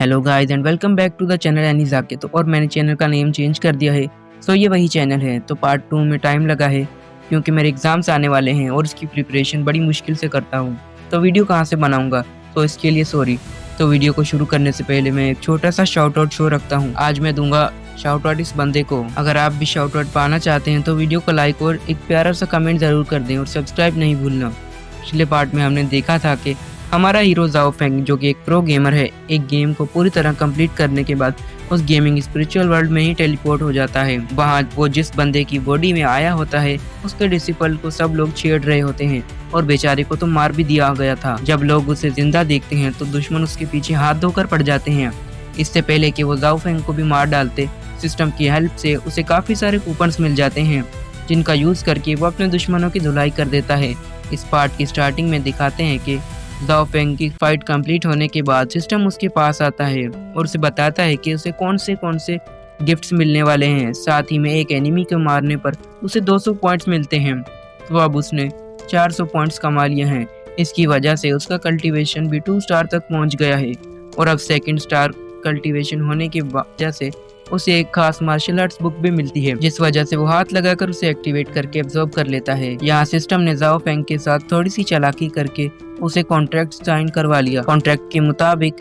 Hello guys and welcome back to the channel एनी जाके। तो और मैंने चैनल का नेम चेंज कर दिया है। सो ये वही चैनल है। तो पार्ट 2 में टाइम लगा है क्योंकि मेरे एग्जाम्स आने वाले हैं और इसकी प्रिपरेशन बड़ी मुश्किल से करता हूँ। तो वीडियो कहाँ से बनाऊंगा, तो इसके लिए सॉरी। तो वीडियो को शुरू करने से पहले मैं एक छोटा सा शाउट आउट शो रखता हूँ। आज मैं दूंगा शाउट आउट इस बंदे को। अगर आप भी शाउट आउट पाना चाहते हैं तो वीडियो को लाइक और एक प्यारा सा कमेंट जरूर कर दें और सब्सक्राइब नहीं भूलना। पिछले पार्ट में हमने देखा था कि हमारा हीरो जाओ फेंग, जो कि एक प्रो गेमर है, एक गेम को पूरी तरह कंप्लीट करने के बाद उस गेमिंग स्पिरिचुअल वर्ल्ड में ही टेलीपोर्ट हो जाता है। वहाँ वो जिस बंदे की बॉडी में आया होता है उसके डिसिपल को सब लोग छेड़ रहे होते हैं और बेचारे को तो मार भी दिया गया था। जब लोग उसे जिंदा देखते हैं तो दुश्मन उसके पीछे हाथ धोकर पड़ जाते हैं। इससे पहले कि वो जाओ फेंग को भी मार डालते, सिस्टम की हेल्प से उसे काफी सारे कूपन्स मिल जाते हैं जिनका यूज करके वो अपने दुश्मनों की धुलाई कर देता है। इस पार्ट की स्टार्टिंग में दिखाते हैं कि जाओ फेंग की फाइट कंप्लीट होने के बाद सिस्टम उसके पास आता है और उसे बताता है कि उसे कौन से गिफ्ट्स मिलने वाले हैं। साथ ही में एक एनिमी को मारने पर उसे 200 पॉइंट्स मिलते हैं। तो अब उसने 400 पॉइंट्स कमा लिए हैं। इसकी वजह से उसका कल्टीवेशन भी 2 स्टार तक पहुंच गया है और अब 2nd स्टार कल्टीवेशन होने की वजह से उसे एक खास मार्शल आर्ट्स बुक भी मिलती है, जिस वजह से वो हाथ लगाकर उसे एक्टिवेट करके एब्जॉर्ब कर लेता है। यहाँ सिस्टम ने जाओ फेंग के साथ थोड़ी सी चालाकी करके उसे कॉन्ट्रैक्ट साइन करवा लिया। कॉन्ट्रैक्ट के मुताबिक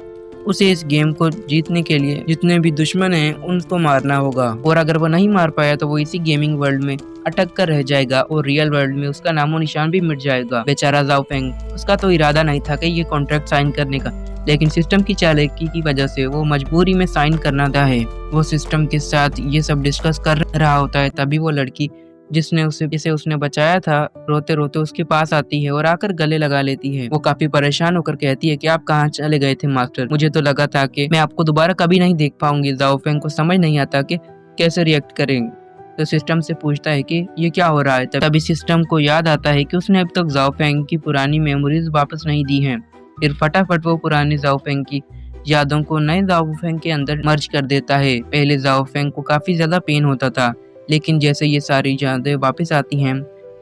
उसे इस गेम को जीतने के लिए जितने भी दुश्मन हैं उनको मारना होगा और अगर वो नहीं मार पाया तो वो इसी गेमिंग वर्ल्ड में अटक कर रह जाएगा और रियल वर्ल्ड में उसका नामो निशान भी मिट जाएगा। बेचारा जाओ फेंग, उसका तो इरादा नहीं था कि ये कॉन्ट्रैक्ट साइन करने का, लेकिन सिस्टम की चालाकी की वजह से वो मजबूरी में साइन करना था है। वो सिस्टम के साथ ये सब डिस्कस कर रहा होता है, तभी वो लड़की जिसे उसने बचाया था रोते रोते उसके पास आती है और आकर गले लगा लेती है। वो काफी परेशान होकर कहती है कि आप कहाँ चले गए थे मास्टर, मुझे तो लगा था कि मैं आपको दोबारा कभी नहीं देख पाऊंगी। जाओ फेंग को समझ नहीं आता कि कैसे रिएक्ट करेंगे, तो सिस्टम से पूछता है कि ये क्या हो रहा है। तभी सिस्टम को याद आता है कि उसने अब तक जाओ फेंग की पुरानी मेमोरीज वापस नहीं दी हैं। फिर फटाफट वो पुरानी जाओ फेंग की यादों को नए जाओ फेंग के अंदर मर्ज कर देता है। पहले जाओ फेंग को काफी ज्यादा पेन होता था, लेकिन जैसे ये सारी यादें वापस आती हैं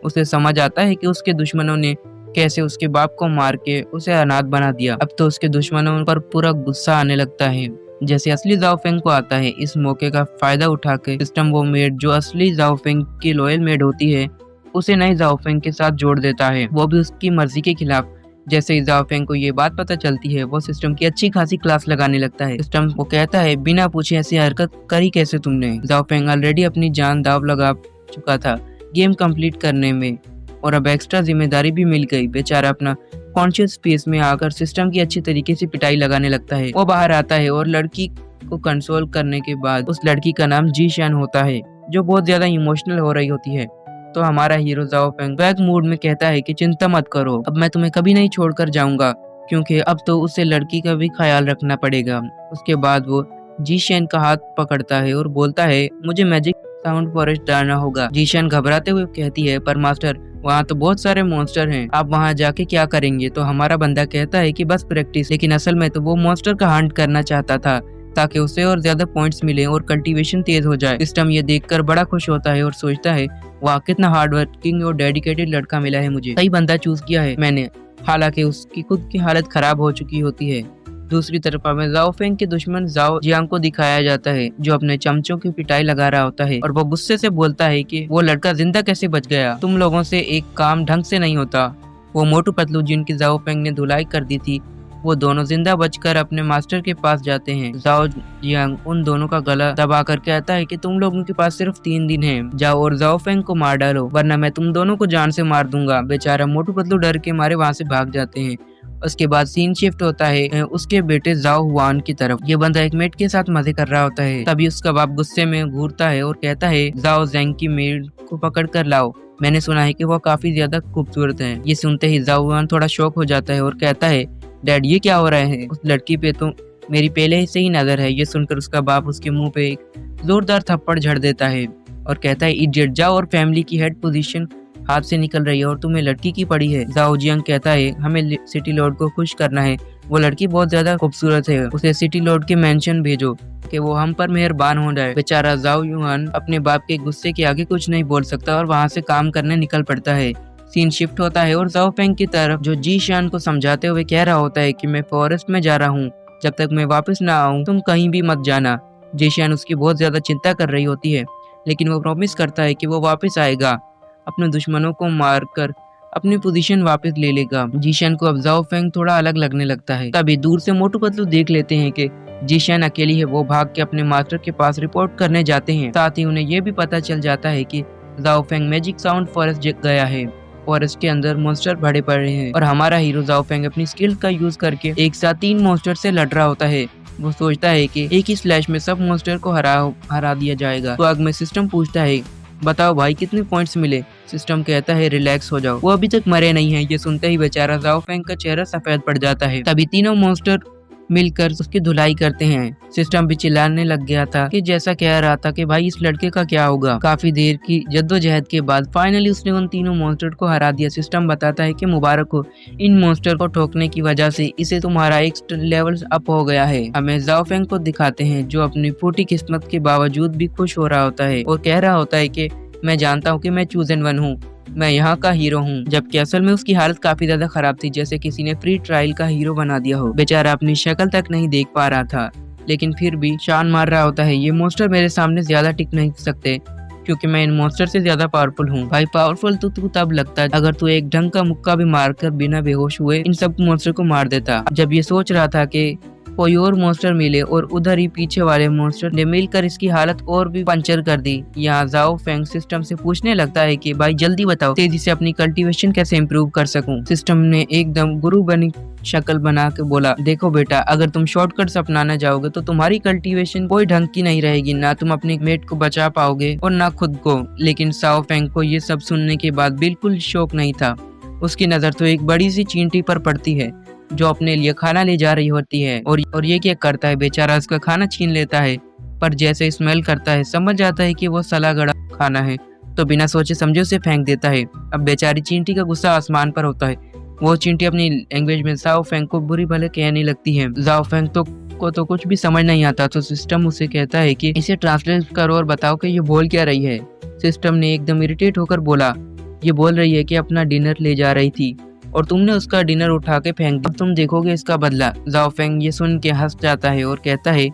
उसे समझ आता है कि उसके दुश्मनों ने कैसे उसके बाप को मार के उसे अनाथ बना दिया। अब तो उसके दुश्मनों पर पूरा गुस्सा आने लगता है जैसे असली जाओ फेंग को आता है। इस मौके का फायदा उठा के सिस्टम वो मेड जो असली जाओ फेंग की लॉयल मेड होती है उसे नई जाओ फेंग के साथ जोड़ देता है, वो भी उसकी मर्जी के खिलाफ। जैसे ही जाओ फेंग को ये बात पता चलती है वो सिस्टम की अच्छी खासी क्लास लगाने लगता है। सिस्टम वो कहता है बिना पूछे ऐसी हरकत करी कैसे तुमने। जाओ फेंग ऑलरेडी अपनी जान दाव लगा चुका था गेम कंप्लीट करने में और अब एक्स्ट्रा जिम्मेदारी भी मिल गई। बेचारा अपना कॉन्शियस स्पेस में आकर सिस्टम की अच्छी तरीके से पिटाई लगाने लगता है। वो बाहर आता है और लड़की को कंसोल करने के बाद उस लड़की का नाम जी शैन होता है जो बहुत ज्यादा इमोशनल हो रही होती है। तो हमारा हीरो जाओ फेंग बैक मूड में कहता है कि चिंता मत करो, अब मैं तुम्हें कभी नहीं छोड़कर जाऊंगा, क्योंकि अब तो उसे लड़की का भी ख्याल रखना पड़ेगा। उसके बाद वो जीशेन का हाथ पकड़ता है और बोलता है मुझे मैजिक साउंड फॉरेस्ट डालना होगा। जीशेन घबराते हुए कहती है पर मास्टर वहाँ तो बहुत सारे मॉन्स्टर हैं, आप वहाँ जाके क्या करेंगे। तो हमारा बंदा कहता है कि बस प्रैक्टिस, लेकिन असल में तो वो मॉन्स्टर का हंट करना चाहता था ताकि उसे और ज्यादा पॉइंट्स मिले और कल्टीवेशन तेज हो जाए। सिस्टम ये देखकर बड़ा खुश होता है और सोचता है वाह कितना हार्ड वर्किंग और डेडिकेटेड लड़का मिला है मुझे, सही बंदा चूज किया है मैंने। हालांकि उसकी खुद की हालत खराब हो चुकी होती है। दूसरी तरफ हमें जाओ फेंग के दुश्मन जाओ जियांग को दिखाया जाता है जो अपने चमचों की पिटाई लगा रहा होता है और वो गुस्से से बोलता है कि वो लड़का जिंदा कैसे बच गया, तुम लोगों से एक काम ढंग से नहीं होता। वो मोटू पतलू जिनकी जाओ फेंग ने धुलाई कर दी थी वो दोनों जिंदा बचकर अपने मास्टर के पास जाते हैं। जाओ जियांग उन दोनों का गला दबाकर कहता है कि तुम लोगों के पास सिर्फ 3 दिन हैं, जाओ और जाओ फेंग को मार डालो वरना मैं तुम दोनों को जान से मार दूंगा। बेचारा मोटू पतलू डर के मारे वहाँ से भाग जाते हैं। उसके बाद सीन शिफ्ट होता है उसके बेटे जाओ हुआन की तरफ। ये बंदा एक मेट के साथ मजे कर रहा होता है, तभी उसका बाप गुस्से में घूरता है और कहता है जाओ जैंग की मेड को पकड़ कर लाओ, मैंने सुना है कि वो काफी ज्यादा खूबसूरत है। ये सुनते ही जाओ हुआन थोड़ा शॉक हो जाता है और कहता है डैड ये क्या हो रहा है, उस लड़की पे तो मेरी पहले से ही नजर है। ये सुनकर उसका बाप उसके मुंह पे एक जोरदार थप्पड़ झड़ देता है और कहता है इडियट, जाओ और फैमिली की हेड पोजीशन हाथ से निकल रही है और तुम्हें लड़की की पड़ी है। जाओ जियांग कहता है हमें सिटी लॉर्ड को खुश करना है, वो लड़की बहुत ज्यादा खूबसूरत है, उसे सिटी लॉर्ड के मेंशन भेजो कि वो हम पर मेहरबान हो जाए। बेचारा जाओ युआन अपने बाप के गुस्से के आगे कुछ नहीं बोल सकता और वहाँ से काम करने निकल पड़ता है। सीन शिफ्ट होता है और जाओ फेंग की तरफ जो जी शान को समझाते हुए कह रहा होता है कि मैं फॉरेस्ट में जा रहा हूँ जब तक मैं वापस ना आऊं तुम कहीं भी मत जाना। जीशान उसकी बहुत ज्यादा चिंता कर रही होती है, लेकिन वो प्रॉमिस करता है कि वो वापस आएगा, अपने दुश्मनों को मारकर अपनी पोजीशन वापस ले लेगा। जीशान को अब जाओ फेंग थोड़ा अलग लगने लगता है। तभी दूर से मोटू पतलू देख लेते हैं कि जीशान अकेली है। वो भाग के अपने मास्टर के पास रिपोर्ट करने जाते हैं। साथ ही उन्हें ये भी पता चल जाता है कि जाओ फेंग मैजिक साउंड फॉरेस्ट गया है। फॉरेस्ट के अंदर मॉन्स्टर भरे पड़े हैं और हमारा हीरो जाओ फेंग अपनी स्किल का यूज करके एक साथ 3 मॉन्स्टर से लड़ रहा होता है। वो सोचता है कि एक ही स्लैश में सब मॉन्स्टर को हरा दिया जाएगा। तो आग में सिस्टम पूछता है, बताओ भाई कितने पॉइंट्स मिले। सिस्टम कहता है, रिलैक्स हो जाओ, वो अभी तक मरे नहीं हैं। ये सुनते ही बेचारा जाओ फेंग का चेहरा सफेद पड़ जाता है। तभी तीनों मॉन्स्टर मिलकर उसकी धुलाई करते हैं। सिस्टम भी चिल्लाने लग गया था कि जैसा कह रहा था कि भाई इस लड़के का क्या होगा। काफी देर की जद्दोजहद के बाद फाइनली उसने उन तीनों मॉन्स्टर को हरा दिया। सिस्टम बताता है कि मुबारक हो, इन मॉन्स्टर को ठोकने की वजह से इसे तुम्हारा एक लेवल अप हो गया है। हमें जाओ फेंग को दिखाते हैं जो अपनी फूटी किस्मत के बावजूद भी खुश हो रहा होता है और कह रहा होता है कि मैं जानता हूँ कि मैं चूजन वन हूँ, मैं यहाँ का हीरो हूँ। जबकि असल में उसकी हालत काफी ज्यादा खराब थी, जैसे किसी ने फ्री ट्रायल का हीरो बना दिया हो। बेचारा अपनी शक्ल तक नहीं देख पा रहा था, लेकिन फिर भी शान मार रहा होता है, ये मॉन्स्टर मेरे सामने ज्यादा टिक नहीं सकते क्योंकि मैं इन मॉन्स्टर से ज्यादा पावरफुल हूँ। भाई पावरफुल तो तू तब लगता है अगर तू एक ढंग का मुक्का भी मारकर बिना बेहोश हुए इन सब मॉन्स्टर को मार देता। जब ये सोच रहा था कि कोई और मॉन्स्टर मिले और उधर ही पीछे वाले मॉन्स्टर ने मिलकर इसकी हालत और भी पंचर कर दी। यहाँ जाओ फेंग सिस्टम से पूछने लगता है कि भाई जल्दी बताओ तेजी से अपनी कल्टीवेशन कैसे इम्प्रूव कर सकूं। सिस्टम ने एकदम गुरु बनी शक्ल बना के बोला, देखो बेटा, अगर तुम शॉर्टकट्स अपनाना जाओगे तो तुम्हारी कल्टीवेशन कोई ढंग की नहीं रहेगी, ना तुम अपने मेट को बचा पाओगे और ना खुद को। लेकिन जाओ फेंग को ये सब सुनने के बाद बिल्कुल शौक नहीं था। उसकी नजर तो एक बड़ी सी चींटी पर पड़ती है जो अपने लिए खाना ले जा रही होती है और ये क्या करता है, बेचारा उसका खाना छीन लेता है। पर जैसे स्मेल करता है समझ जाता है कि वो सला गड़ा खाना है, तो बिना सोचे समझे उसे फेंक देता है। अब बेचारी चींटी का गुस्सा आसमान पर होता है। वो चींटी अपनी लैंग्वेज में जाओ फेंग को बुरी भले कहने लगती है। जाओ फेंग को तो कुछ भी समझ नहीं आता, तो सिस्टम उसे कहता है कि इसे ट्रांसलेट करो और बताओ कि ये बोल क्या रही है। सिस्टम ने एकदम इरिटेट होकर बोला, ये बोल रही है कि अपना डिनर ले जा रही थी और तुमने उसका डिनर उठा के फेंक दिया, अब तुम देखोगे इसका बदला। जाओ फेंग ये सुन के हंस जाता है और कहता है,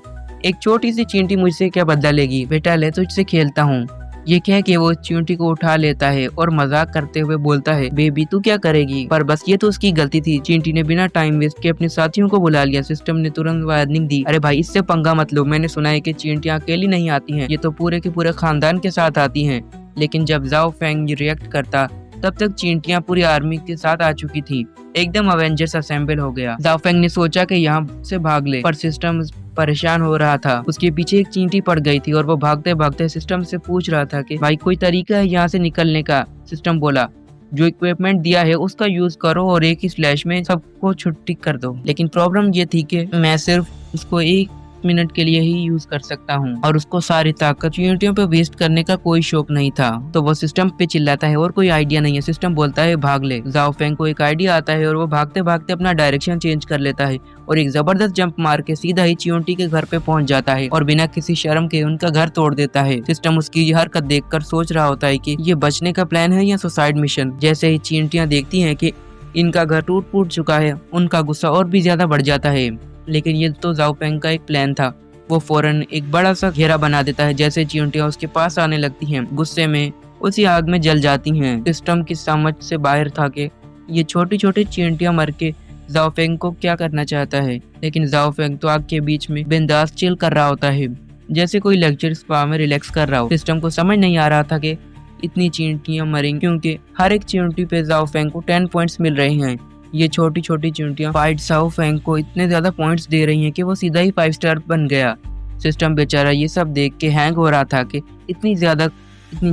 एक छोटी सी चींटी मुझसे क्या बदला लेगी, बेटा ले तुझसे खेलता हूँ। ये कह के वो चींटी को उठा लेता है और मजाक करते हुए बोलता है, बेबी तू क्या करेगी। पर बस ये तो उसकी गलती थी। चींटी ने बिना टाइम वेस्ट के अपने साथियों को बुला लिया। सिस्टम ने तुरंत वार्निंग दी, अरे भाई इससे पंगा मत लो, मैंने सुना है कि चींटियां अकेली नहीं आती हैं, ये तो पूरे के पूरे खानदान के साथ आती हैं। लेकिन जब जाओ फेंग रिएक्ट करता तब तक चींटियां पूरी आर्मी के साथ आ चुकी थी। एकदम अवेंजर्स असेंबल हो गया। जाओ फेंग ने सोचा कि यहाँ से भाग ले, पर सिस्टम परेशान हो रहा था। उसके पीछे एक चींटी पड़ गई थी और वो भागते भागते सिस्टम से पूछ रहा था कि भाई कोई तरीका है यहाँ से निकलने का। सिस्टम बोला, जो इक्विपमेंट दिया है उसका यूज करो और एक ही स्लैश में सबको छुट्टी कर दो। लेकिन प्रॉब्लम ये थी कि मैं सिर्फ उसको 1 मिनट के लिए ही यूज कर सकता हूँ और उसको सारी ताकत चींटियों पे वेस्ट करने का कोई शौक नहीं था। तो वो सिस्टम पे चिल्लाता है और कोई आइडिया नहीं है। सिस्टम बोलता है भाग ले। जाओ फेंग को एक आइडिया आता है और वो भागते भागते अपना डायरेक्शन चेंज कर लेता है और एक जबरदस्त जंप मार के सीधा ही चींटी के घर पे पहुंच जाता है और बिना किसी शर्म के उनका घर तोड़ देता है। सिस्टम उसकी हरकत देखकर सोच रहा होता है कि ये बचने का प्लान है या सुसाइड मिशन। जैसे ही चींटियां देखती है कि इनका घर टूट फूट चुका है, उनका गुस्सा और भी ज्यादा बढ़ जाता है। लेकिन ये तो जाओ फेंग का एक प्लान था। वो फौरन एक बड़ा सा घेरा बना देता है। जैसे चींटियां उसके पास आने लगती हैं, गुस्से में उसी आग में जल जाती हैं। सिस्टम की समझ से बाहर था कि ये छोटी छोटी चींटियां मर के जाओ फेंग को क्या करना चाहता है। लेकिन जाओ फेंग तो आग के बीच में बिंदास चिल कर रहा होता है, जैसे कोई लेक्चर स्पा में रिलैक्स कर रहा हो। सिस्टम को समझ नहीं आ रहा था कि इतनी चींटियां मरेंगी, क्योंकि हर एक चींटी पे जाओ फेंग को 10 पॉइंट्स मिल रहे हैं। ये छोटी छोटी चींटियां फाइट जाओ फेंग को इतने ज्यादा पॉइंट्स दे रही हैं कि वो सीधा ही 5 स्टार बन गया। सिस्टम बेचारा ये सब देख के हैंग हो रहा था कि इतनी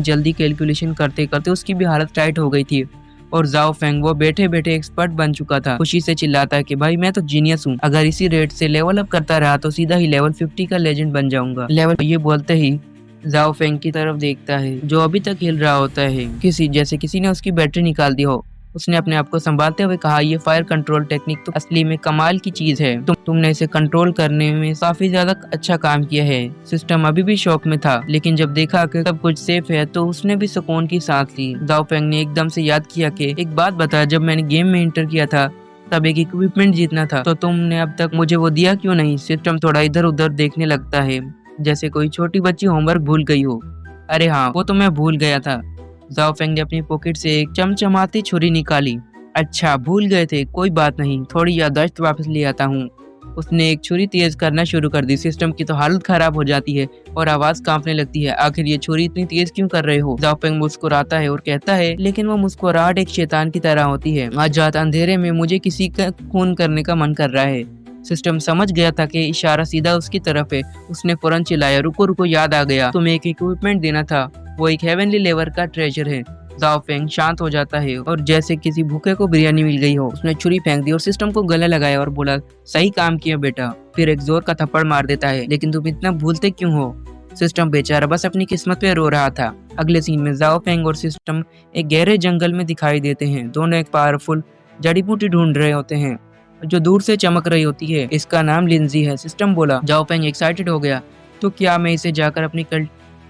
जल्दी कैलकुलेशन करते करते उसकी भी हालत टाइट हो गई थी। और जाओ फेंग वो बैठे बैठे एक्सपर्ट बन चुका था। खुशी से चिल्लाता है कि भाई मैं तो जीनियस हूँ, अगर इसी रेट से लेवल अप करता रहा तो सीधा ही लेवल 50 का लेजेंड बन जाऊंगा। लेवल ये बोलते ही जाओ फेंग की तरफ देखता है जो अभी तक हिल रहा होता है, किसी ने उसकी बैटरी निकाल दी हो। उसने अपने आप को संभालते हुए कहा, ये फायर कंट्रोल टेक्निक तो असली में कमाल की चीज है, तुमने इसे कंट्रोल करने में काफी ज्यादा अच्छा काम किया है। सिस्टम अभी भी शौक में था, लेकिन जब देखा कि सब कुछ सेफ है तो उसने भी सुकून की सांस ली। जाओ फेंग ने एकदम से याद किया कि एक बात बता, जब मैंने गेम में एंटर किया था तब एक इक्विपमेंट जीतना था, तो तुमने अब तक मुझे वो दिया क्यों नहीं? सिस्टम थोड़ा इधर उधर देखने लगता है, जैसे कोई छोटी बच्ची होमवर्क भूल गई हो। अरे हाँ, वो तो मैं भूल गया था। जाओ फेंग ने अपनी पॉकेट से एक चमचमाती छुरी निकाली। अच्छा, भूल गए थे, कोई बात नहीं, थोड़ी याददाश्त वापस ले आता हूँ। उसने एक छुरी तेज करना शुरू कर दी। सिस्टम की तो हालत खराब हो जाती है और आवाज कांपने लगती है। आखिर ये छुरी इतनी तेज क्यों कर रहे हो? जाओ फेंग मुस्कुराता है और कहता है, लेकिन वो मुस्कुराहट एक शैतान की तरह होती है। आज रात अंधेरे में मुझे किसी का खून करने का मन कर रहा है। सिस्टम समझ गया था कि इशारा सीधा उसकी तरफ है। उसने फौरन चिल्लाया, रुको रुको, याद आ गया, तुम्हें एक इक्विपमेंट देना था, वो एक हेवनली लेवल का ट्रेजर है। जाओ फेंग शांत हो जाता है और जैसे किसी भूखे को बिरयानी मिल गई हो, उसने छुरी फेंक दी और सिस्टम को गले लगाया और बोला, सही काम किया बेटा। फिर एक जोर का थप्पड़ मार देता है, लेकिन तुम इतना भूलते क्यों हो? सिस्टम बेचारा बस अपनी किस्मत पे रो रहा था। अगले सीन में जाओ फेंग और सिस्टम एक गहरे जंगल में दिखाई देते हैं। दोनों एक पावरफुल जड़ी बूटी ढूंढ रहे होते हैं जो दूर से चमक रही होती है। इसका नाम लिंजी है, सिस्टम बोला। जाओ फेंग एक्साइटेड हो गया, तो क्या मैं इसे जाकर अपनी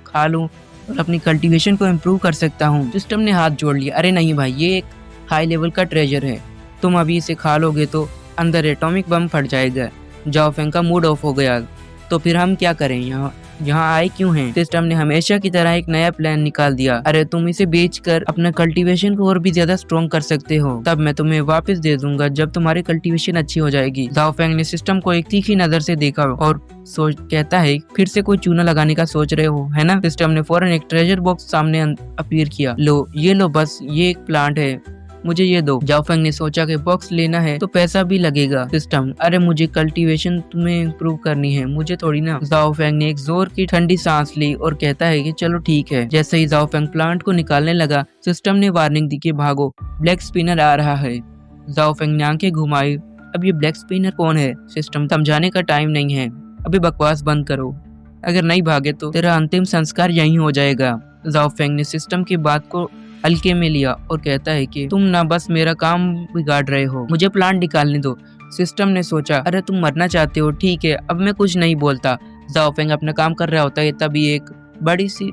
खा लूं और अपनी कल्टीवेशन को इम्प्रूव कर सकता हूँ? सिस्टम ने हाथ जोड़ लिया, अरे नहीं भाई, ये एक हाई लेवल का ट्रेजर है, तुम अभी इसे खा लोगे तो अंदर एटॉमिक बम फट जाएगा। जाओ फेंग का मूड ऑफ हो गया, तो फिर हम क्या करें? यहाँ आए क्यों हैं? सिस्टम ने हमेशा की तरह एक नया प्लान निकाल दिया। अरे तुम इसे बेचकर अपना कल्टीवेशन को और भी ज्यादा स्ट्रॉन्ग कर सकते हो, तब मैं तुम्हें वापस दे दूंगा जब तुम्हारी कल्टीवेशन अच्छी हो जाएगी। जाओ फेंग ने सिस्टम को एक तीखी नजर से देखा और कहता है, फिर से कोई चूना लगाने का सोच रहे हो, है ना? सिस्टम ने फौरन एक ट्रेजर बॉक्स सामने अपीयर किया। लो, ये लो, बस ये एक प्लांट है, मुझे ये दो। जाओ फेंग ने सोचा कि बॉक्स लेना है तो पैसा भी लगेगा। सिस्टम, अरे मुझे कल्टीवेशन तुम्हें इम्प्रूव करनी है, मुझे थोड़ी ना। जाओ फेंग ने एक जोर की ठंडी सांस ली और कहता है कि चलो ठीक है। जैसे ही जाओ फेंग प्लांट को निकालने लगा, सिस्टम ने वार्निंग दी कि भागो, ब्लैक स्पिनर आ रहा है। जाओ फेंग ने आंखें घुमाई, अब ये ब्लैक स्पिनर कौन है? सिस्टम, समझाने का टाइम नहीं है, अभी बकवास बंद करो, अगर नहीं भागे तो तेरा अंतिम संस्कार यहीं हो जाएगा। जाओ फेंग ने सिस्टम की बात को हल्के में लिया और कहता है कि तुम ना बस मेरा काम बिगाड़ रहे हो, मुझे प्लांट निकालने दो। सिस्टम ने सोचा, अरे तुम मरना चाहते हो, ठीक है, अब मैं कुछ नहीं बोलता। जाओ फेंग अपना काम कर रहा होता है, तभी एक बड़ी सी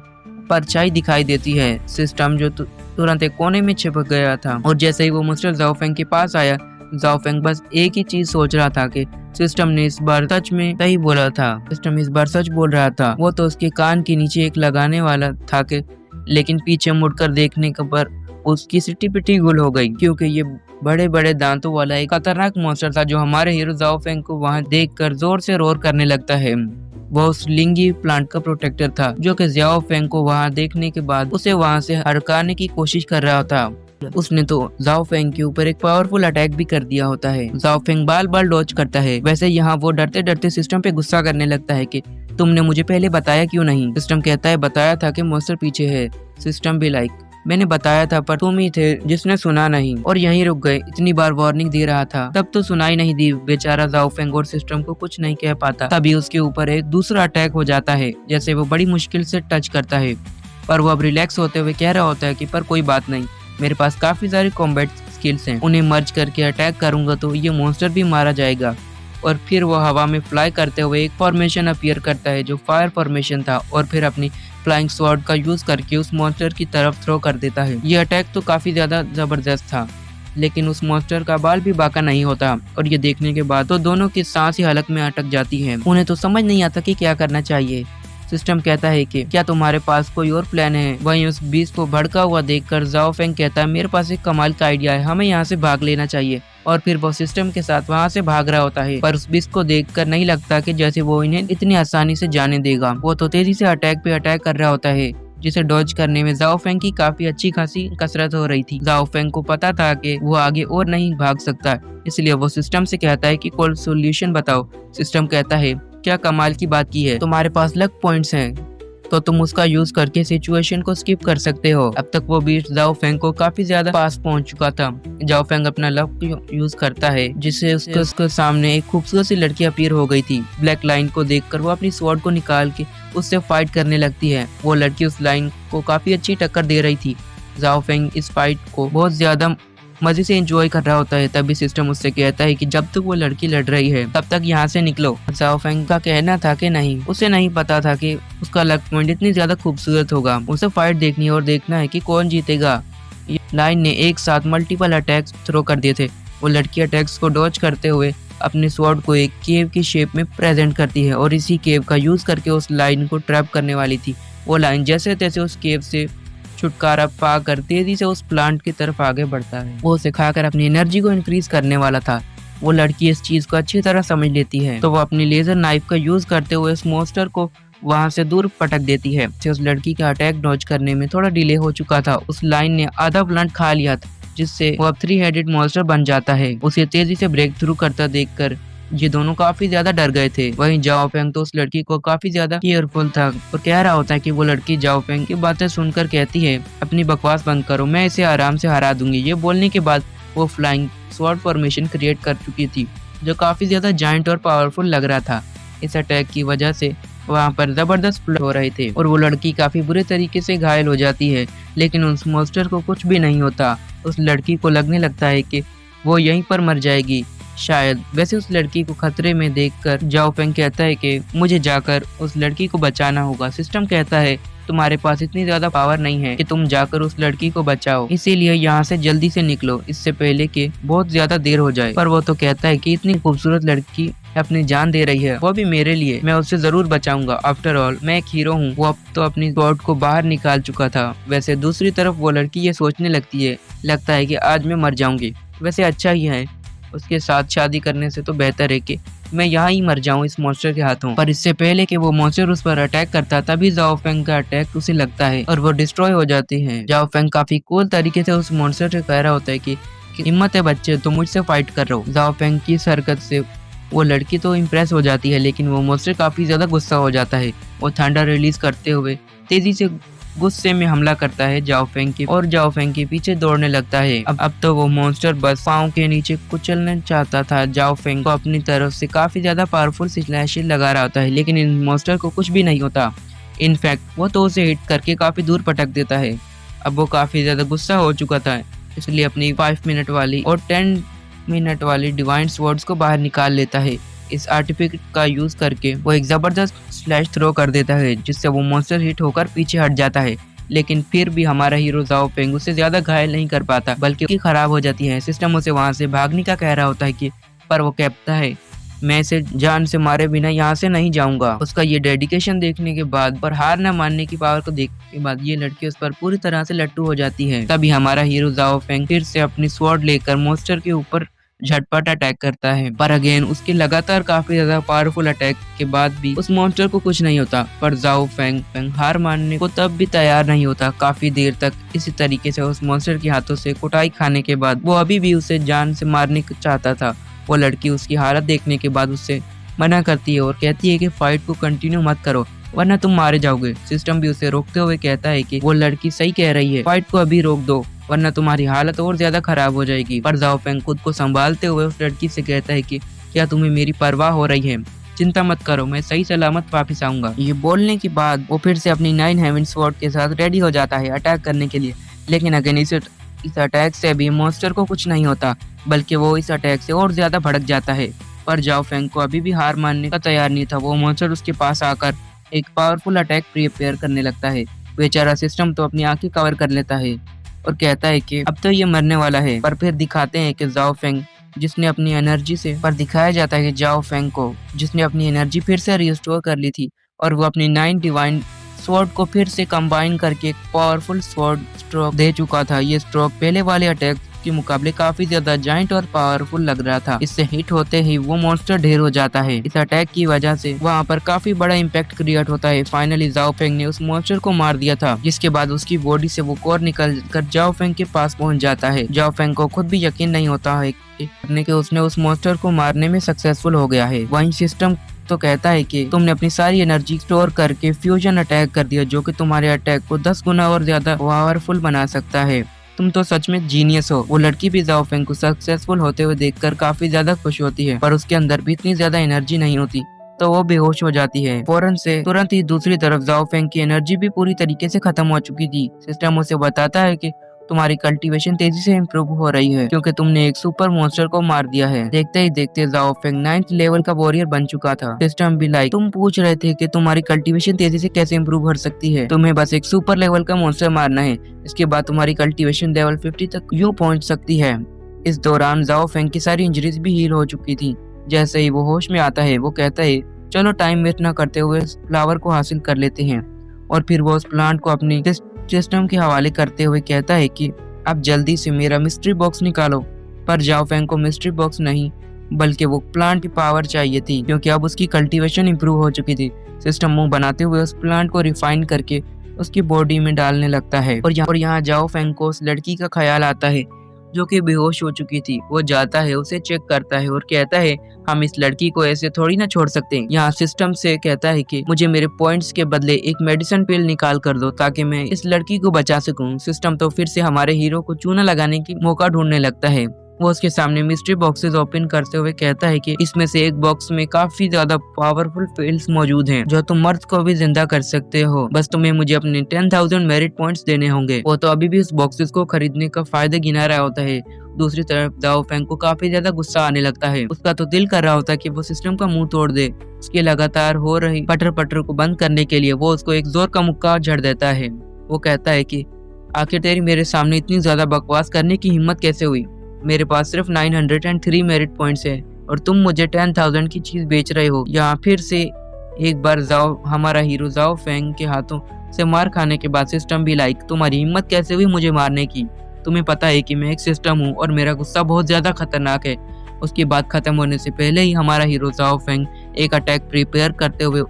परछाई दिखाई देती है। सिस्टम जो तुरंत एक कोने में चिपक गया था और जैसे ही वो मुस्टर जाओ फेंग के पास आया, जाओ फेंग बस एक ही चीज सोच रहा था कि सिस्टम ने इस बार सच में सही बोला था। सिस्टम इस बार सच बोल रहा था। वो तो उसके कान के नीचे एक लगाने वाला था कि लेकिन पीछे मुड़कर देखने पर उसकी सिटी पिटी गुल हो गई, क्योंकि ये बड़े बड़े दांतों वाला एक खतरनाक मॉन्स्टर था जो हमारे हीरो जाओ फेंग को वहां देखकर जोर से रोर करने लगता है। वो उस लिंगी प्लांट का प्रोटेक्टर था जो कि जाओ फेंग को वहां देखने के बाद उसे वहां से हड़काने की कोशिश कर रहा था। उसने तो जाओ फेंग के ऊपर एक पावरफुल अटैक भी कर दिया होता है। जाओ फेंग बाल बाल डॉज करता है। वैसे यहाँ वो डरते डरते सिस्टम पे गुस्सा करने लगता है कि तुमने मुझे पहले बताया क्यों नहीं? सिस्टम कहता है, बताया था कि मॉन्स्टर पीछे है। सिस्टम भी लाइक, मैंने बताया था पर तुम ही थे जिसने सुना नहीं और यहीं रुक गए। इतनी बार वार्निंग दे रहा था तब तो सुनाई नहीं दी। बेचारा जाओ फेंग और सिस्टम को कुछ नहीं कह पाता। तभी उसके ऊपर एक दूसरा अटैक हो जाता है, जैसे वो बड़ी मुश्किल से टच करता है, पर वो अब रिलैक्स होते हुए कह रहा होता है कि पर कोई बात नहीं, मेरे पास काफी सारी कॉम्बैट स्किल्स हैं, उन्हें मर्ज करके अटैक करूंगा तो ये मॉन्स्टर भी मारा जाएगा। और फिर वो हवा में फ्लाई करते हुए एक फॉर्मेशन अपीयर करता है जो फायर फॉर्मेशन था और फिर अपनी फ्लाइंग स्वॉर्ड का यूज करके उस मॉन्स्टर की तरफ थ्रो कर देता है। ये अटैक तो काफी ज्यादा जबरदस्त था, लेकिन उस मॉन्स्टर का बाल भी बाका नहीं होता और ये देखने के बाद तो दोनों की सांस ही हलक में अटक जाती है। उन्हें तो समझ नहीं आता कि क्या करना चाहिए। सिस्टम कहता है कि क्या तुम्हारे पास कोई और प्लान है? वहीं उस बीस्ट को भड़का हुआ देखकर जाओ फेंग कहता है, मेरे पास एक कमाल का आइडिया है, हमें यहाँ से भाग लेना चाहिए। और फिर वो सिस्टम के साथ वहाँ से भाग रहा होता है, पर उस बीस्ट को देखकर नहीं लगता कि जैसे वो इन्हें इतनी आसानी से जाने देगा। वो तो तेजी से अटैक पे अटैक कर रहा होता है, जिसे डॉज करने में जाओ फेंग की काफी अच्छी खासी कसरत हो रही थी। जाओ फेंग को पता था कि वो आगे और नहीं भाग सकता, इसलिए वो सिस्टम से कहता है कि कोई सोल्यूशन बताओ। सिस्टम कहता है, क्या कमाल की बात की है, तुम्हारे पास लक पॉइंट्स हैं तो तुम उसका यूज करके सिचुएशन को स्किप कर सकते हो। अब तक वो बीस्ट जाओ फेंग को काफी ज्यादा पास पहुंच चुका था। जाओ फेंग अपना लक यूज करता है, जिससे उसके सामने एक खूबसूरत सी लड़की अपीयर हो गई थी। ब्लैक लाइन को देखकर वो अपनी स्वॉर्ड को निकाल के उससे फाइट करने लगती है। वो लड़की उस लाइन को काफी अच्छी टक्कर दे रही थी। जाओ फेंग इस फाइट को बहुत ज्यादा मजे से एंजॉय कर रहा होता है। तभी सिस्टम उससे कहता है कि जब तक वो लड़की लड़ रही है तब तक यहाँ से निकलो। जाओ फेंग का कहना था कि नहीं, उसे नहीं पता था कि उसका लक पॉइंट इतनी ज्यादा खूबसूरत होगा। उसे फाइट देखनी और देखना है कि कौन जीतेगा। लाइन ने एक साथ मल्टीपल अटैक्स थ्रो कर दिए थे वो लड़की अटैक्स को डॉज करते हुए अपने स्वॉर्ड को एक केव की शेप में प्रेजेंट करती है और इसी केव का यूज करके उस लाइन को ट्रैप करने वाली थी। वो लाइन जैसे तैसे उस केव से छुटकारा पाकर तेजी से उस प्लांट की तरफ आगे बढ़ता है। वो उसे खाकर अपनी एनर्जी को इंक्रीज करने वाला था। वो लड़की इस चीज को अच्छी तरह समझ लेती है तो वो अपनी लेजर नाइफ का यूज करते हुए उस मॉन्स्टर को वहां से दूर पटक देती है। उस लड़की का अटैक डॉज करने में थोड़ा डिले हो चुका था। उस लाइन ने आधा प्लांट खा लिया था जिससे वो अब 3 हेडेड मॉन्स्टर बन जाता है। उसे तेजी से ब्रेक थ्रू करता देखकर ये दोनों काफी ज्यादा डर गए थे। वहीं जाओ फेंग तो उस लड़की को काफी ज्यादा केयरफुल था और कह रहा होता है कि वो लड़की जाओ फेंग की बातें सुनकर कहती है, अपनी बकवास बंद करो, मैं इसे आराम से हरा दूंगी। ये बोलने के बाद वो फ्लाइंग स्वॉर्ड फॉर्मेशन क्रिएट कर चुकी थी जो काफी ज्यादा जायंट और पावरफुल लग रहा था। इस अटैक की वजह से वहाँ पर जबरदस्त फ्लड हो रहे थे और वो लड़की काफी बुरे तरीके से घायल हो जाती है, लेकिन उस मॉन्स्टर को कुछ भी नहीं होता। उस लड़की को लगने लगता है कि वो यहीं पर मर जाएगी शायद। वैसे उस लड़की को खतरे में देखकर जाओ फेंग कहता है कि मुझे जाकर उस लड़की को बचाना होगा। सिस्टम कहता है तुम्हारे पास इतनी ज्यादा पावर नहीं है कि तुम जाकर उस लड़की को बचाओ, इसीलिए यहाँ से जल्दी से निकलो इससे पहले कि बहुत ज्यादा देर हो जाए। पर वो तो कहता है कि इतनी खूबसूरत लड़की अपनी जान दे रही है, वो भी मेरे लिए, मैं उससे जरूर बचाऊंगा। आफ्टर ऑल मैं एक हीरो हूँ। वो अब तो अपनी स्वॉर्ड को बाहर निकाल चुका था। वैसे दूसरी तरफ वो लड़की ये सोचने लगता है कि आज मैं मर जाऊंगी। वैसे अच्छा ही है, उसके साथ शादी करने से तो बेहतर है कि मैं यहाँ ही मर जाऊं इस मॉन्स्टर के हाथों। पर इससे पहले कि वो मॉन्स्टर उस पर अटैक करता तभी जाओ फेंग का अटैक उसे लगता है और वो डिस्ट्रॉय हो जाती है। जाओ फेंग काफी कूल तरीके से उस मॉन्स्टर से कह रहा होता है कि हिम्मत है बच्चे, तो मुझसे फाइट कर रहा हो। जाओ फेंग की इस हरकत से वो लड़की तो इम्प्रेस हो जाती है, लेकिन वो मॉन्स्टर काफी ज्यादा गुस्सा हो जाता है। वो थंडर रिलीज करते हुए तेजी से गुस्से में हमला करता है जाओ फेंग के और जाओ फेंग के पीछे दौड़ने लगता है। अब तो वो मॉन्स्टर बस पाँव के नीचे कुचलना चाहता था। जाओ फेंग को अपनी तरफ से काफी ज्यादा पावरफुल स्लैशेस लगा रहा होता है, लेकिन इन मॉन्स्टर को कुछ भी नहीं होता। इनफैक्ट वो तो उसे हिट करके काफी दूर पटक देता है। अब वो काफी ज्यादा गुस्सा हो चुका था, इसलिए अपनी 5 मिनट वाली और 10 मिनट वाली डिवाइन स्वॉर्ड्स को बाहर निकाल लेता है। इस आर्टिफैक्ट का यूज करके वो एक जबरदस्त स्लैश थ्रो कर देता है जिससे वो मॉन्स्टर हिट होकर पीछे हट जाता है, लेकिन फिर भी हमारा हीरो जाओ फेंग उसे ज्यादा घायल नहीं कर पाता बल्कि खराब हो जाती है। सिस्टम उसे वहां से भागने का कह रहा होता है कि पर वो कहता है मैं इसे जान से मारे बिना यहाँ से नहीं जाऊंगा। उसका ये डेडिकेशन देखने के बाद पर हार न मानने की पावर को देखने के बाद ये लड़की उस पर पूरी तरह से लट्टू हो जाती है। तभी हमारा हीरो जाओ फेंग फिर से अपनी स्वॉर्ड लेकर मॉन्स्टर के ऊपर झटपट अटैक करता है, पर अगेन उसके लगातार काफी ज्यादा पावरफुल अटैक के बाद भी उस मॉन्स्टर को कुछ नहीं होता। पर जाओ फेंग हार मानने को तब भी तैयार नहीं होता। काफी देर तक इसी तरीके से उस मॉन्स्टर के हाथों से कुटाई खाने के बाद वो अभी भी उसे जान से मारने को चाहता था। वो लड़की उसकी हालत देखने के बाद उससे मना करती है और कहती है कि फाइट को कंटिन्यू मत करो वरना तुम मारे जाओगे। सिस्टम भी उसे रोकते हुए कहता है कि वो लड़की सही कह रही है, फाइट को अभी रोक दो वरना तुम्हारी हालत और ज्यादा खराब हो जाएगी। पर जाओ फेंग खुद को संभालते हुए उस लड़की से कहता है कि क्या तुम्हें मेरी परवाह हो रही है, चिंता मत करो, मैं सही सलामत वापस आऊंगा। ये बोलने के बाद वो फिर से अपनी 9 हेवन स्वॉर्ड के साथ रेडी हो जाता है अटैक करने के लिए, लेकिन अगेन इस अटैक से भी मॉन्स्टर को कुछ नहीं होता बल्कि वो इस अटैक से और ज्यादा भड़क जाता है। पर जाओ फेंग को अभी भी हार मानने का तैयार नहीं था। वो मॉन्स्टर उसके पास आकर एक पावरफुल अटैक प्रिपेयर करने लगता है। बेचारा सिस्टम तो अपनी आंखें कवर कर लेता है और कहता है कि अब तो ये मरने वाला है। पर फिर दिखाते हैं कि जाओ फेंग जिसने अपनी एनर्जी से पर दिखाया जाता है कि जाओ फेंग को जिसने अपनी एनर्जी फिर से रिस्टोर कर ली थी और वो अपनी 9 डिवाइन स्वॉर्ड को फिर से कंबाइन करके एक पावरफुल स्वॉर्ड स्ट्रोक दे चुका था। ये स्ट्रोक पहले वाले अटैक के मुकाबले काफी ज्यादा जाइंट और पावरफुल लग रहा था। इससे हिट होते ही वो मॉन्स्टर ढेर हो जाता है। इस अटैक की वजह से वहाँ पर काफी बड़ा इम्पैक्ट क्रिएट होता है। फाइनली जाओ फेंग ने उस मॉन्स्टर को मार दिया था, जिसके बाद उसकी बॉडी से वो कोर निकल कर जाओ फेंग के पास पहुंच जाता है। जाओ फेंग को खुद भी यकीन नहीं होता है कि उसने उस मॉन्स्टर को मारने में सक्सेसफुल हो गया है। वहीं सिस्टम तो कहता है कि तुमने अपनी सारी एनर्जी स्टोर करके फ्यूजन अटैक कर दिया जो कि तुम्हारे अटैक को 10 गुना और ज्यादा पावरफुल बना सकता है। तुम तो सच में जीनियस हो। वो लड़की भी जाओ फेंग को सक्सेसफुल होते हुए देखकर काफी ज्यादा खुश होती है, पर उसके अंदर भी इतनी ज्यादा एनर्जी नहीं होती तो वो बेहोश हो जाती है। फौरन से तुरंत ही दूसरी तरफ जाओ फेंग की एनर्जी भी पूरी तरीके से खत्म हो चुकी थी। सिस्टम उसे बताता है कि तुम्हारी कल्टीवेशन तेजी से इम्प्रूव हो रही है क्योंकि तुमने एक सुपर मॉन्स्टर को मार दिया है। देखते ही देखते जाओ फेंग 9th लेवल का वॉरियर बन चुका था। सिस्टम भी लाइक तुम पूछ रहे थे कि तुम्हारी कल्टीवेशन तेजी से कैसे इम्प्रूव हो सकती है, तुम्हें बस एक सुपर लेवल का मॉन्स्टर मारना है, इसके बाद तुम्हारी कल्टीवेशन लेवल 50 तक यूं पहुंच सकती है। इस दौरान जाओ फेंग की सारी इंजरीज भी हील हो चुकी थी। जैसे ही वो होश में आता है वो कहता है चलो टाइम वेस्ट ना करते हुए इस फ्लावर को हासिल कर लेते हैं, और फिर वो उस प्लांट को अपनी सिस्टम के हवाले करते हुए कहता है कि अब जल्दी से मेरा मिस्ट्री बॉक्स निकालो। पर जाओ फेंग को मिस्ट्री बॉक्स नहीं बल्कि वो प्लांट की पावर चाहिए थी, क्योंकि अब उसकी कल्टीवेशन इंप्रूव हो चुकी थी। सिस्टम मुंह बनाते हुए उस प्लांट को रिफाइन करके उसकी बॉडी में डालने लगता है, और यहाँ जाओ फेंग को उस लड़की का ख्याल आता है जो कि बेहोश हो चुकी थी। वो जाता है, उसे चेक करता है और कहता है हम इस लड़की को ऐसे थोड़ी ना छोड़ सकते। यहाँ सिस्टम से कहता है कि मुझे मेरे पॉइंट्स के बदले एक मेडिसिन पिल निकाल कर दो ताकि मैं इस लड़की को बचा सकूं। सिस्टम तो फिर से हमारे हीरो को चूना लगाने की मौका ढूंढने लगता है। वो उसके सामने मिस्ट्री बॉक्सेस ओपन करते हुए कहता है कि इसमें से एक बॉक्स में काफी ज्यादा पावरफुल पिल्स मौजूद हैं जो तुम मर्द को भी जिंदा कर सकते हो, बस तुम्हें मुझे अपने 10,000 मेरिट पॉइंट्स देने होंगे। वो तो अभी भी उस बॉक्सेस को खरीदने का फायदा गिना रहा होता है। दूसरी तरफ जाओ फेंग को काफी ज्यादा गुस्सा आने लगता है। उसका तो दिल कर रहा होता है कि वो सिस्टम का मुंह तोड़ दे। उसके लगातार हो रही पटर पटर को बंद करने के लिए वो उसको एक जोर का मुक्का झड़ देता है। वो कहता है कि आखिर तेरी मेरे सामने इतनी ज्यादा बकवास करने की हिम्मत कैसे हुई? मेरे पास सिर्फ 903 मेरिट पॉइंट्स है और तुम मुझे 10,000 की चीज बेच रहे हो। यहाँ फिर से एक बार हमारा हीरो जाओ फेंग के हाथों से मार खाने के बाद सिस्टम भी लाइक तुम्हारी हिम्मत कैसे हुई मुझे मारने की? तुम्हें पता है कि मैं एक सिस्टम हूँ और मेरा गुस्सा बहुत ज्यादा खतरनाक है। उसकी बात खत्म होने से पहले ही हमारा हीरो जाओ फेंग एक अटैक प्रिपेयर करते हुए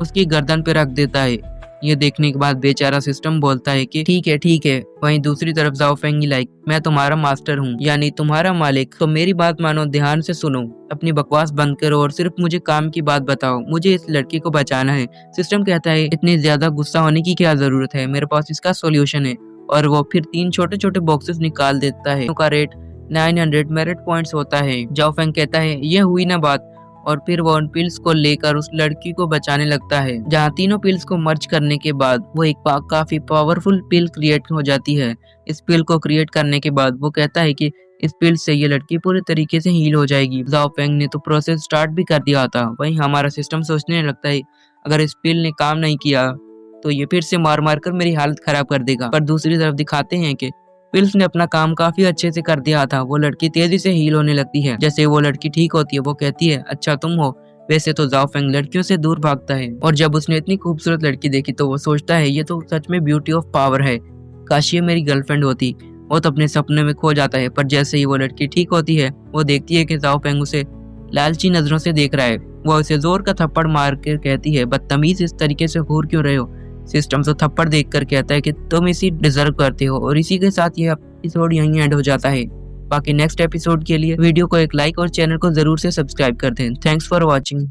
उसकी गर्दन पे रख देता है। ये देखने के बाद बेचारा सिस्टम बोलता है कि ठीक है। वहीं दूसरी तरफ जाओ फेंग लाइक मैं तुम्हारा मास्टर हूँ, यानी तुम्हारा मालिक, तो मेरी बात मानो, ध्यान से सुनो, अपनी बकवास बंद करो और सिर्फ मुझे काम की बात बताओ। मुझे इस लड़की को बचाना है। सिस्टम कहता है इतनी ज्यादा गुस्सा होने की क्या जरूरत है, मेरे पास इसका सोल्यूशन है। और वो फिर 3 छोटे छोटे बॉक्सेस निकाल देता है। उनका रेट 900 मेरिट पॉइंट्स होता है। जाओ फेंग कहता है ये हुई ना बात, और फिर वो उन पिल्स को लेकर उस लड़की को बचाने लगता है। जहाँ तीनों पिल्स को मर्ज करने के बाद वो एक काफी पावरफुल पिल क्रिएट हो जाती है। इस पिल को क्रिएट करने के बाद वो कहता है कि इस पिल से ये लड़की पूरी तरीके से हील हो जाएगी। जाओ फेंग ने तो प्रोसेस स्टार्ट भी कर दिया था। वहीं हमारा सिस्टम सोचने लगता है अगर इस पिल ने काम नहीं किया तो ये फिर से मार मार कर मेरी हालत खराब कर देगा। पर दूसरी तरफ दिखाते हैं कि पिल्स ने अपना काम काफी अच्छे से कर दिया था। वो लड़की तेजी से हील होने लगती है। जैसे वो लड़की ठीक होती है वो कहती है अच्छा तुम हो। वैसे तो जाओ फेंग लड़कियों से दूर भागता है, और जब उसने इतनी खूबसूरत लड़की देखी तो वो सोचता है ये तो सच में ब्यूटी ऑफ पावर है, काश ये मेरी गर्लफ्रेंड होती। वो तो अपने सपने में खो जाता है। पर जैसे ही वो लड़की ठीक होती है वो देखती है कि जाओ फेंग उसे लालची नजरों से देख रहा है। वो उसे जोर का थप्पड़ मार कर कहती है बदतमीज, इस तरीके से घूर क्यों रहे हो? सिस्टम तो थप्पड़ देखकर कहता है कि तुम इसी डिजर्व करते हो। और इसी के साथ ये एपिसोड यहीं एंड हो जाता है। बाकी नेक्स्ट एपिसोड के लिए वीडियो को एक लाइक और चैनल को जरूर से सब्सक्राइब कर दें। Thanks for watching.